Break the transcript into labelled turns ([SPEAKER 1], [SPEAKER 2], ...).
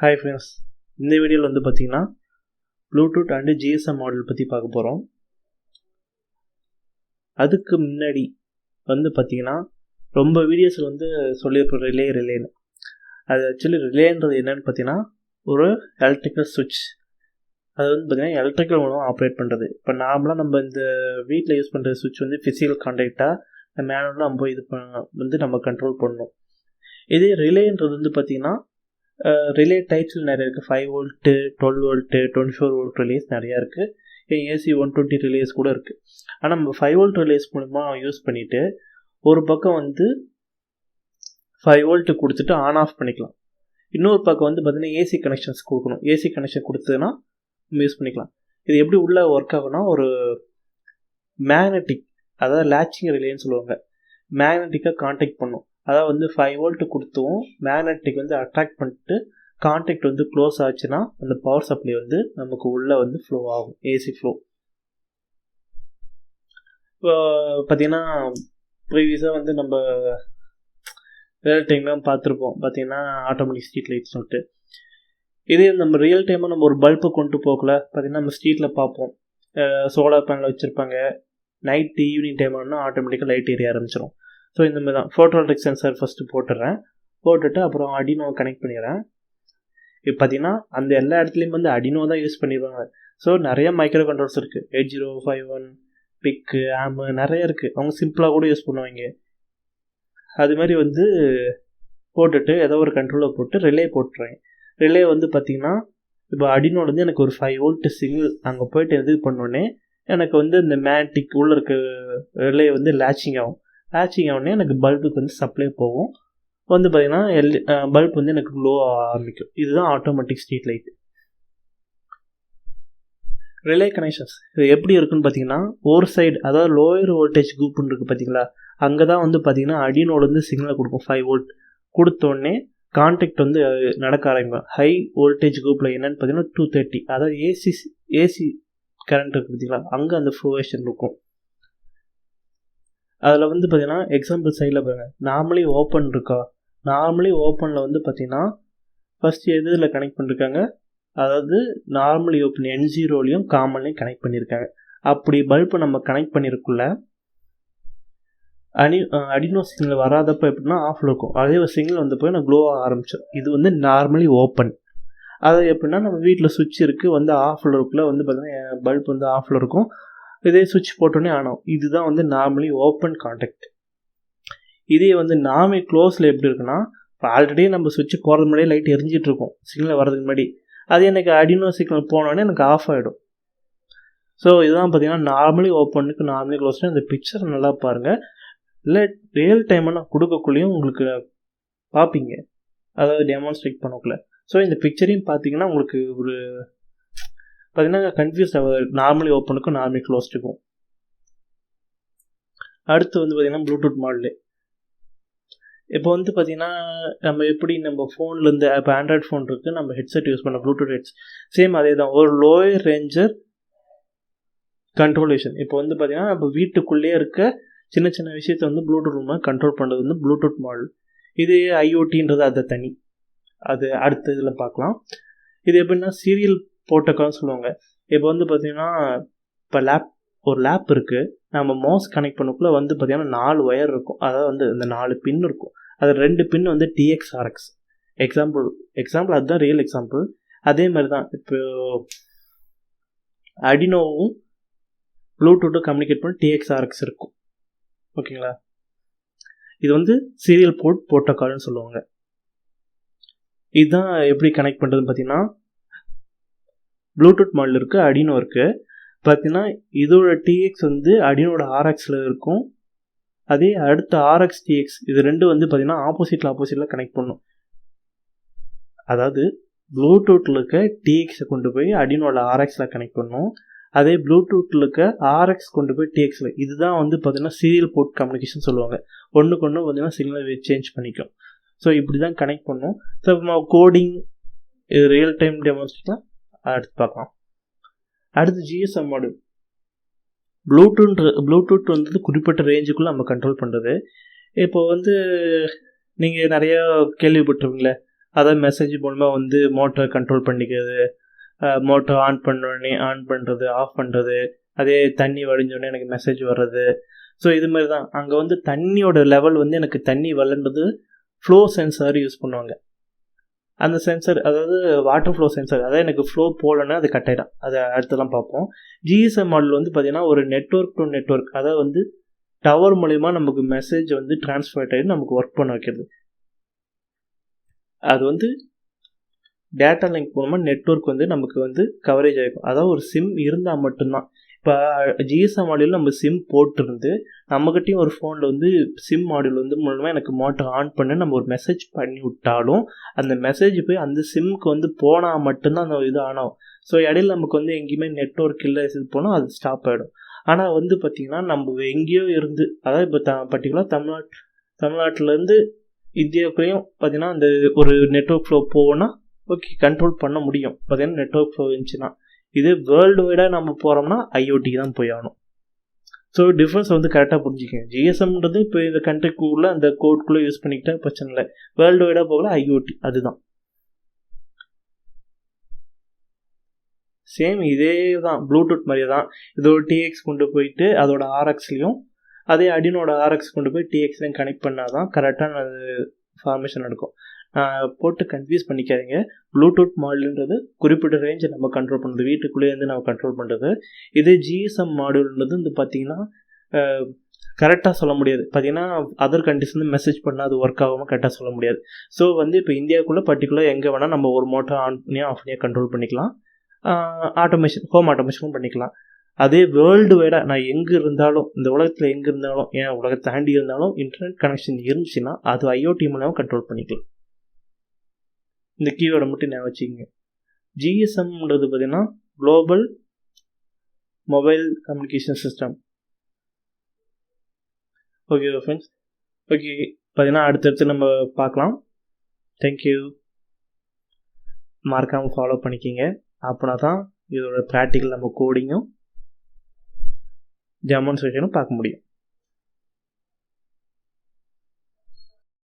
[SPEAKER 1] Hi friends, இந்த வீடியோவில் வந்து பார்த்தீங்கன்னா Bluetooth and GSM Module பற்றி பார்க்க போகிறோம். அதுக்கு முன்னாடி வந்து பார்த்தீங்கன்னா ரொம்ப வீடியோஸில் வந்து சொல்லியிருப்போம் ரிலேன்னு. அது ஆக்சுவலி ரிலேன்றது என்னன்னு பார்த்தீங்கன்னா ஒரு எலக்ட்ரிக்கல் சுவிட்ச். அது வந்து பார்த்தீங்கன்னா எலக்ட்ரிக்கல் மூலமாக ஆப்ரேட் பண்ணுறது. இப்போ நார்மலாக நம்ம இந்த வீட்டில் யூஸ் பண்ணுற சுவிட்ச் வந்து ஃபிசிக்கல் கான்டாக்டாக மேனுவலாக நம்ம இது வந்து நம்ம கண்ட்ரோல் பண்ணணும். இதே ரிலேன்றது வந்து பார்த்தீங்கன்னா ரிலே டைப்ஸில் நிறைய இருக்குது. 5 வோல்ட்டு, 12 வோல்ட்டு, 24 வோல்ட் ரிலேஸ் நிறையா இருக்குது. ஏசி 120 ரிலேஸ் கூட இருக்குது. ஆனால் நம்ம 5 வோல்ட் ரிலேஸ் மூலமா யூஸ் பண்ணிவிட்டு ஒரு பக்கம் வந்து 5 வோல்ட்டு கொடுத்துட்டு ஆன் ஆஃப் பண்ணிக்கலாம். இன்னொரு பக்கம் வந்து பார்த்திங்கன்னா ஏசி கனெக்ஷன்ஸ் கொடுக்கணும். ஏசி கனெக்ஷன் கொடுத்ததுன்னா நம்ம யூஸ் பண்ணிக்கலாம். இது எப்படி உள்ளே ஒர்க் ஆகுனா ஒரு மேக்னெட்டிக், அதாவது லேச்சிங் ரிலேன்னு சொல்லுவாங்க. மேக்னெட்டிக்காக கான்டாக்ட் பண்ணும். அதாவது வந்து 5 வோல்ட்டு கொடுத்தும் மேக்னெட்டிக் வந்து அட்ராக்ட் பண்ணிட்டு கான்டாக்ட் வந்து க்ளோஸ் ஆச்சுன்னா அந்த பவர் சப்ளை வந்து நமக்கு உள்ளே வந்து ஃப்ளோ ஆகும், ஏசி ஃப்ளோ. இப்போ பார்த்திங்கன்னா ப்ரீவியஸாக வந்து நம்ம ரியல் டைம்லாம் பார்த்துருப்போம். பார்த்திங்கன்னா ஆட்டோமேட்டிக் ஸ்ட்ரீட் லைட்ஸ் சொல்லிட்டு. இதே நம்ம ரியல் டைமாக நம்ம ஒரு பல்பை கொண்டு போகல பார்த்திங்கன்னா நம்ம ஸ்ட்ரீட்டில் பார்ப்போம். சோலார் பேனல் வச்சுருப்பாங்க. நைட்டு ஈவினிங் டைம் ஆனால் ஆட்டோமேட்டிக்காக லைட் எரிய ஆரம்பிச்சிடும். ஸோ இந்த மாதிரி தான் ஃபோட்டோவோல்டிக் சென்சார் ஃபஸ்ட்டு போட்டுட்டு அப்புறம் அடினோ கனெக்ட் பண்ணிடுறேன். இப்போ பார்த்தீங்கன்னா அந்த எல்லா இடத்துலையும் வந்து அடினோ தான் யூஸ் பண்ணிடுவாங்க. ஸோ நிறைய மைக்ரோ கண்ட்ரோல்ஸ் இருக்குது. 8051, பிக்கு, ஆமு நிறைய இருக்குது. அவங்க சிம்பிளாக கூட யூஸ் பண்ணுவாங்க. அது மாதிரி வந்து போட்டுட்டு ஏதோ ஒரு கண்ட்ரோலை போட்டு ரிலே போட்டுருவேன். ரிலே வந்து பார்த்திங்கன்னா இப்போ அடினோலேருந்து எனக்கு ஒரு 5 வோல்ட்டு சிங்கிள் அங்கே போய்ட்டு இது பண்ணோடனே எனக்கு வந்து இந்த மேக்னெட்டிக் உள்ளே இருக்க ரிலே வந்து லேச்சிங் ஆகணுன்னே எனக்கு பல்புக்கு வந்து சப்ளை போகும். வந்து பார்த்திங்கன்னா பல்ப் வந்து எனக்கு க்ளோ ஆரம்பிக்கும். இதுதான் automatic street light. Relay connections இது எப்படி இருக்குன்னு பார்த்தீங்கன்னா ஒரு சைடு, அதாவது லோயர் வோல்டேஜ் குரூப்னு இருக்குது பார்த்தீங்களா, அங்கே தான் வந்து பார்த்திங்கன்னா அடினோலேருந்து சிக்னலை கொடுக்கும். 5 வோல்ட் கொடுத்தோடனே கான்டாக்ட் வந்து நடக்க ஆரம்பிக்கும். ஹை வோல்டேஜ் குரூப்பில் என்னென்னு பார்த்தீங்கன்னா 230, அதாவது ஏசி கரண்ட் இருக்குது பார்த்தீங்களா, அங்கே அந்த ஃப்ளோவேஷன் இருக்கும். அதில் வந்து பார்த்திங்கன்னா எக்ஸாம்பிள் சைடில் பாருங்கள், நார்மலி ஓப்பன் இருக்கா. நார்மலி ஓப்பனில் வந்து பார்த்திங்கன்னா ஃபஸ்ட்டு எதில் கனெக்ட் பண்ணியிருக்காங்க, அதாவது நார்மலி ஓப்பன் N0லையும் காமன்லையும் கனெக்ட் பண்ணியிருக்காங்க. அப்படி பல்பை நம்ம கனெக்ட் பண்ணியிருக்குள்ள அடினோ சிக்னல் வராதப்போ எப்படின்னா ஆஃபில் இருக்கும். அதே ஒரு சிக்னல் வந்து போய் நான் க்ளோ ஆக ஆரம்பித்தோம். இது வந்து நார்மலி ஓப்பன். அது எப்படின்னா நம்ம வீட்டில் சுவிட்ச் இருக்குது, வந்து ஆஃபில் இருக்குள்ள வந்து பார்த்திங்கன்னா பல்ப் வந்து ஆஃபில் இருக்கும். இதே சுவிட்ச் போட்டோன்னே ஆனோம். இதுதான் வந்து நார்மலி ஓப்பன் கான்டாக்ட். இதே வந்து நார்மலி க்ளோஸில் எப்படி இருக்குன்னா, இப்போ ஆல்ரெடி நம்ம சுவிட்ச் போகிறது முன்னாடியே லைட் எரிஞ்சிட்டு இருக்கும் சிக்னல் வரதுக்கு முன்னாடி. அது எனக்கு அடினோ சிக்னல் போனோடனே எனக்கு ஆஃப் ஆகிடும். ஸோ இதுதான் பார்த்திங்கன்னா நார்மலி ஓப்பனுக்கு நார்மலி க்ளோஸ்னு இந்த பிக்சர் நல்லா பாருங்கள். இல்லை ரியல் டைமாக நான் கொடுக்கக்குள்ளேயும் உங்களுக்கு பார்ப்பீங்க, அதாவது டெமான்ஸ்ட்ரேட் பண்ணக்குள்ள. ஸோ இந்த பிக்சரையும் பார்த்தீங்கன்னா உங்களுக்கு ஒரு பார்த்தீங்கன்னா கன்ஃபியூஸ் ஆகுது நார்மலி ஓப்பனுக்கும் நார்மலி க்ளோஸ்டுக்கும். அடுத்து வந்து பார்த்திங்கன்னா ப்ளூடூத் மாடலு. இப்போ வந்து பார்த்திங்கன்னா நம்ம எப்படி நம்ம ஃபோன்லேருந்து இப்போ ஆண்ட்ராய்ட் ஃபோன் இருக்குது, நம்ம ஹெட்செட் யூஸ் பண்ண ப்ளூடூத் ஹெட்ஸ் சேம் அதே தான். ஒரு லோயர் ரேஞ்சர் கண்ட்ரோலேஷன். இப்போ வந்து பார்த்திங்கன்னா நம்ம வீட்டுக்குள்ளேயே இருக்க சின்ன சின்ன விஷயத்தை வந்து ப்ளூடூத் மூலமாக கண்ட்ரோல் பண்ணுறது வந்து ப்ளூடூத் மாடல். இது ஐஓடின்றது அதை தனி, அது அடுத்த இதில் பார்க்கலாம். இது எப்படின்னா சீரியல் போட்டோக்கான்னு சொல்லுவாங்க. இப்போ வந்து பார்த்திங்கன்னா இப்போ ஒரு லேப் இருக்குது, நம்ம மவுஸ் கனெக்ட் பண்ணக்குள்ளே வந்து பார்த்திங்கன்னா 4 ஒயர் இருக்கும். அதாவது வந்து இந்த 4 பின் இருக்கும். அது 2 பின் வந்து TX/RX. எக்ஸாம்பிள் அதுதான் ரியல் எக்ஸாம்பிள். அதே மாதிரி தான் இப்போ அடினோவும் ப்ளூடூத்தும் கம்யூனிகேட் பண்ணி TX/RX இருக்கும். ஓகேங்களா. இது வந்து சீரியல் போர்ட் புரோட்டோகால்னு சொல்லுவாங்க. இதுதான் எப்படி கனெக்ட் பண்ணுறதுன்னு பார்த்தீங்கன்னா ப்ளூடூத் மாடல் இருக்குது, அடினோ இருக்குது. பார்த்தீங்கன்னா இதோட TX வந்து அடினோட RXல இருக்கும். அதே அடுத்த RX TX இது ரெண்டும் வந்து பார்த்திங்கன்னா ஆப்போசிட்டில் கனெக்ட் பண்ணும். அதாவது ப்ளூடூத்தில் இருக்க TXை கொண்டு போய் அடினோட RXல கனெக்ட் பண்ணும். அதே ப்ளூடூத்தில் இருக்க RX கொண்டு போய் TXல. இதுதான் வந்து பார்த்திங்கன்னா சீரியல் போர்ட் கம்யூனிகேஷன் சொல்லுவாங்க. ஒன்றுக்கு ஒன்று பார்த்திங்கன்னா சிக்னல் சேஞ்ச் பண்ணிக்கும். ஸோ இப்படி தான் கனெக்ட் பண்ணும். ஸோ நம்ம கோடிங் இது ரியல் டைம் டெமான்ஸ்ட்ரேஷன் அடுத்து பார்க்கலாம். அடுத்து GSM மாடல். ப்ளூடூத் வந்து குறிப்பிட்ட ரேஞ்சுக்குள்ளே நம்ம கண்ட்ரோல் பண்ணுறது. இப்போ வந்து நீங்கள் நிறையா கேள்விப்பட்டிருப்பீங்களே, அதாவது மெசேஜ் மூலமாக வந்து மோட்டர் கண்ட்ரோல் பண்ணிக்கிறது, மோட்டர் ஆன் பண்ணோடனே ஆன் பண்ணுறது, ஆஃப் பண்ணுறது, அதே தண்ணி வடிஞ்சோடனே எனக்கு மெசேஜ் வர்றது. ஸோ இது மாதிரி தான் அங்கே வந்து தண்ணியோட லெவல் வந்து எனக்கு தண்ணி வரலன்றது ஃப்ளோ சென்சார் யூஸ் பண்ணுவாங்க. அந்த சென்சர் அதாவது வாட்டர் ஃப்ளோ சென்சர், அதாவது எனக்கு ஃப்ளோ போகலன்னா அது கட் ஆகிடும். அதை அடுத்தலாம் பார்ப்போம். ஜிஎஸ்எம் மாடல் வந்து பார்த்திங்கன்னா ஒரு நெட்வொர்க் டு நெட்வொர்க், அதாவது வந்து டவர் மூலிமா நமக்கு மெசேஜ் வந்து டிரான்ஸ்ஃபர் ஆகி நமக்கு ஒர்க் பண்ண வைக்கிறது. அது வந்து டேட்டா லிங்க் மூலமாக நெட்வொர்க் வந்து நமக்கு வந்து கவரேஜ் ஆகிருக்கும். அதாவது ஒரு சிம் இருந்தால் மட்டும்தான். இப்போ ஜிஎஸ்எம் மாடியூல் நம்ம சிம் போட்டிருந்து நம்மகிட்டையும் ஒரு ஃபோனில் வந்து சிம் மாடியூல் வந்து மூலமாக எனக்கு மோட்டர் ஆன் பண்ணி நம்ம ஒரு மெசேஜ் பண்ணி விட்டாலும் அந்த மெசேஜ் போய் அந்த சிம்க்கு வந்து போனால் மட்டும்தான் அந்த இது ஆன் ஆகும். ஸோ இடையில நமக்கு வந்து எங்கேயுமே நெட்வொர்க் இல்லை இது போனால் அது ஸ்டாப் ஆகிடும். ஆனால் வந்து பார்த்திங்கன்னா நம்ம எங்கேயோ இருந்து, அதாவது இப்போ பர்டிகுலர் தமிழ்நாட்டிலேருந்து இந்தியாவுக்குள்ளேயும் பார்த்திங்கன்னா அந்த ஒரு நெட்வொர்க் ஃப்ளோ போனால் ஓகே கண்ட்ரோல் பண்ண முடியும். பார்த்திங்கன்னா நெட்வொர்க் ஃப்ளோ இருந்துச்சுன்னா. இது வேர்ல்டு வைடாக நம்ம போகிறோம்னா ஐஓடி தான் போய் ஆகணும். ஸோ டிஃப்ரென்ஸ் வந்து கரெக்டாக புரிஞ்சுக்கங்க. ஜிஎஸ்எம்ன்றது இப்போ இந்த கண்ட்ரிக்குள்ளே அந்த கோட்குள்ளே யூஸ் பண்ணிக்கிட்டா பிரச்சனை இல்லை. வேர்ல்டு வைடாக போகல ஐஓடி அதுதான் சேம். இதே தான் ப்ளூடூத் மாதிரியே தான். இதோட டிஎக்ஸ் கொண்டு போயிட்டு அதோட ஆர்எக்ஸ்லையும் அதே அடினோட ஆர்எக்ஸ் கொண்டு போய் டிஎக்ஸ்லையும் கனெக்ட் பண்ணால் தான் கரெக்டான ஃபார்மேஷன் நடக்கும். போட்டு கன்ஃபியூஸ் பண்ணிக்காதீங்க. ப்ளூடூத் மாடியூல்ன்றது குறிப்பிட்ட ரேஞ்சை நம்ம கண்ட்ரோல் பண்ணுறது, வீட்டுக்குள்ளேருந்து நம்ம கண்ட்ரோல் பண்ணுறது. இதே ஜிஎஸ்எம் மாடியூல்ன்றது வந்து பார்த்திங்கன்னா கரெக்டாக சொல்ல முடியாது. பார்த்திங்கன்னா அதர் கண்டிஷன் மெசேஜ் பண்ணால் அது ஒர்க் ஆகாமல் கரெக்டாக சொல்ல முடியாது. ஸோ வந்து இப்போ இந்தியாவுக்குள்ளே பர்டிகுலர் எங்கே வேணால் நம்ம ஒரு மோட்டர் ஆன் பண்ணியாக ஆஃப் பண்ணியாக கண்ட்ரோல் பண்ணிக்கலாம். ஆட்டோமேஷன் ஹோம் ஆட்டோமேஷனும் பண்ணிக்கலாம். அதே வேர்ல்டு வைடாக நான் எங்கே இருந்தாலும் இந்த உலகத்தில் எங்கே இருந்தாலும் ஏன் உலகத்தை தாண்டி இருந்தாலும் இன்டர்நெட் கனெக்ஷன் இருந்துச்சுன்னா அது ஐஓடி மூலமாக கண்ட்ரோல் பண்ணிக்கலாம். இந்த கீவேர்டை மட்டும் நான் வச்சுக்கோங்க. ஜிஎஸ்எம்ன்றது பார்த்திங்கன்னா global mobile communication system. Okay friends, okay பார்த்திங்கன்னா அடுத்தடுத்து நம்ம பார்க்கலாம். தேங்க்யூ. மறக்காமல் ஃபாலோ பண்ணிக்கிங்க. அப்படின்னா தான் இதோட ப்ராக்டிக்கல் நம்ம கோடிங்கும் டெமான்ஸ்ட்ரேஷனும் பார்க்க முடியும்.